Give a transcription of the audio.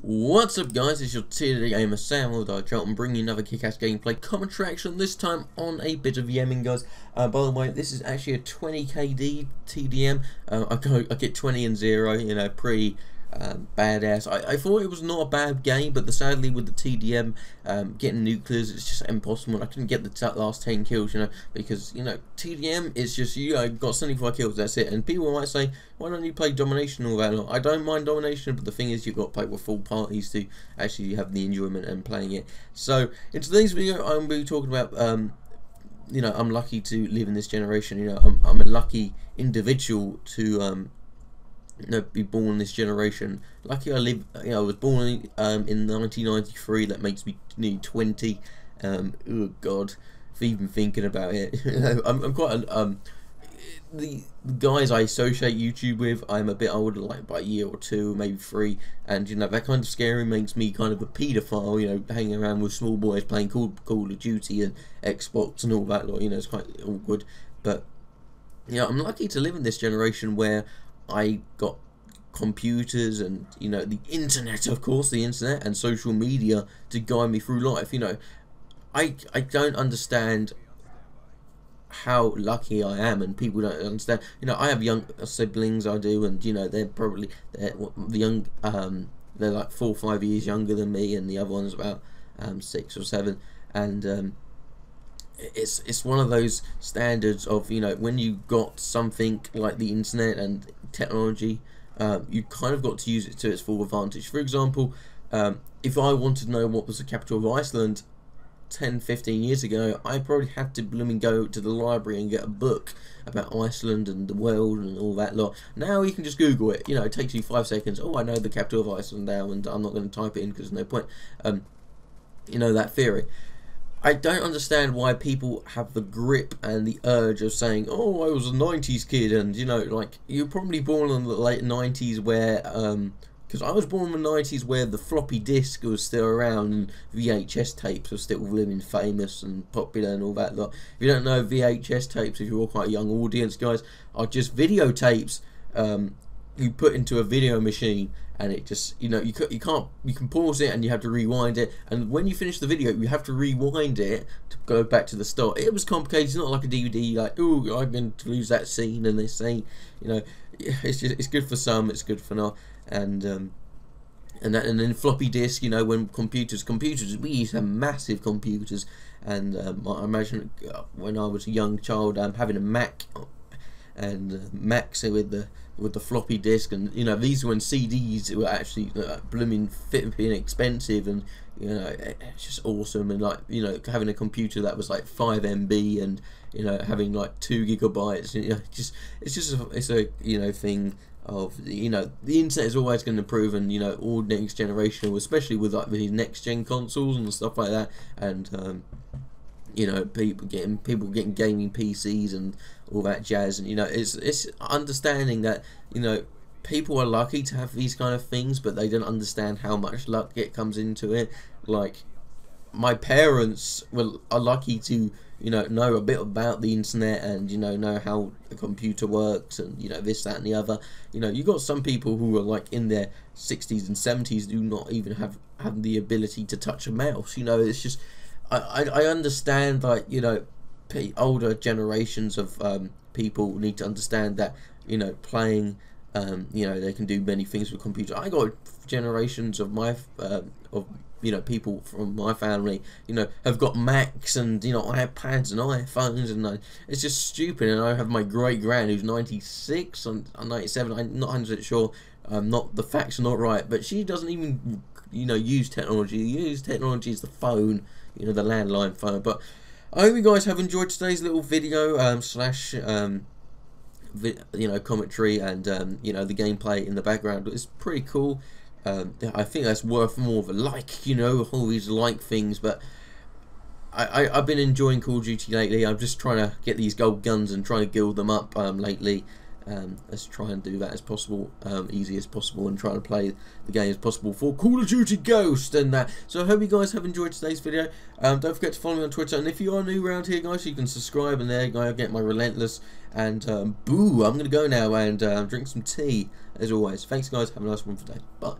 What's up guys, it's your TD Gamer Sam with direcharlton, bringing you another kick-ass gameplay commentary action, this time on a bit of yemming guys. By the way, this is actually a 20 KD TDM. I get 20 and 0, you know, pretty badass. I thought it was not a bad game, but sadly with the TDM getting nuclears, it's just impossible. I couldn't get the last 10 kills, you know, because, you know, TDM is just, you know, got 75 kills, that's it. And people might say, why don't you play domination all that lot? I don't mind domination, but the thing is, you've got to play with full parties to actually have the enjoyment and playing it. So in today's video, I'm going to be talking about you know, I'm lucky to live in this generation. You know, I'm a lucky individual to you know, be born in this generation. Lucky I live, you know, I was born in 1993. That makes me nearly 20. Oh God, if even thinking about it, you know, I'm quite the guys I associate YouTube with, I'm a bit older, like by a year or two, maybe 3, and you know, that kind of scary makes me kind of a paedophile, you know, hanging around with small boys playing Call of Duty and Xbox and all that lot, you know, it's quite awkward. But you know, I'm lucky to live in this generation where I got computers and, you know, the internet, of course, the internet and social media to guide me through life. You know, I don't understand how lucky I am, and people don't understand. You know, I have young siblings, I do, and you know, they're the young, they're like 4 or 5 years younger than me, and the other one's about 6 or 7, and it's one of those standards of, you know, when you got something like the internet and technology, you kind of got to use it to its full advantage. For example, if I wanted to know what was the capital of Iceland 10-15 years ago, I probably had to blooming go to the library and get a book about Iceland and the world and all that lot. Now you can just Google it. You know, it takes you 5 seconds. Oh, I know the capital of Iceland now, and I'm not going to type it in because there's no point. You know, that theory. I don't understand why people have the grip and the urge of saying, oh, I was a 90s kid, and, you know, like, you're probably born in the late 90s where, because I was born in the 90s where the floppy disk was still around and VHS tapes were still living famous and popular and all that lot. If you don't know, VHS tapes, if you're all quite a young audience, guys, are just videotapes you put into a video machine, and it just, you know, you can pause it and you have to rewind it, and when you finish the video you have to rewind it to go back to the start. It was complicated. It's not like a DVD, like, oh, I'm going to lose that scene and this scene, you know. It's good for some, it's good for not. And then floppy disk, you know, when computers, we used to have massive computers, and I imagine when I was a young child, having a Mac, and Macs with the floppy disk, and you know, these when CDs were actually blooming being expensive, and you know, it's just awesome. And like, you know, having a computer that was like 5 MB, and you know, having like 2 gigabytes, you know, it's a you know, thing of, you know, the internet is always going to improve, and you know, all next generation, especially with like these next gen consoles and stuff like that, and you know, people getting gaming PCs and all that jazz, and you know, it's understanding that, you know, people are lucky to have these kind of things, but they don't understand how much luck it comes into it. Like, my parents are lucky to, you know a bit about the internet, and you know how a computer works, and you know, this, that, and the other. You know, you got some people who are like in their 60s and 70s do not even have the ability to touch a mouse. You know, it's just, I understand, like, you know, older generations of people need to understand that, you know, playing, you know, they can do many things with computers. I got generations of my you know, people from my family, you know, have got Macs and, you know, iPads and iPhones, and it's just stupid. And I have my great grand who's 96 and 97. I'm not 100% sure. The facts are not right, but she doesn't even, you know, use technology. Use technology is the phone, you know, the landline phone. But I hope you guys have enjoyed today's little video slash you know, commentary, and you know, the gameplay in the background is pretty cool. I think that's worth more of a like, you know, all these like things. But I've been enjoying Call of Duty lately. I'm just trying to get these gold guns and trying to guild them up lately. Let's try and do that as possible, easy as possible, and try to play the game as possible for Call of Duty Ghost and that. So I hope you guys have enjoyed today's video. Don't forget to follow me on Twitter, and if you are new around here, guys, you can subscribe, and there you go, get my relentless. And boo, I'm gonna go now and drink some tea as always. Thanks guys, have a nice one today. Bye.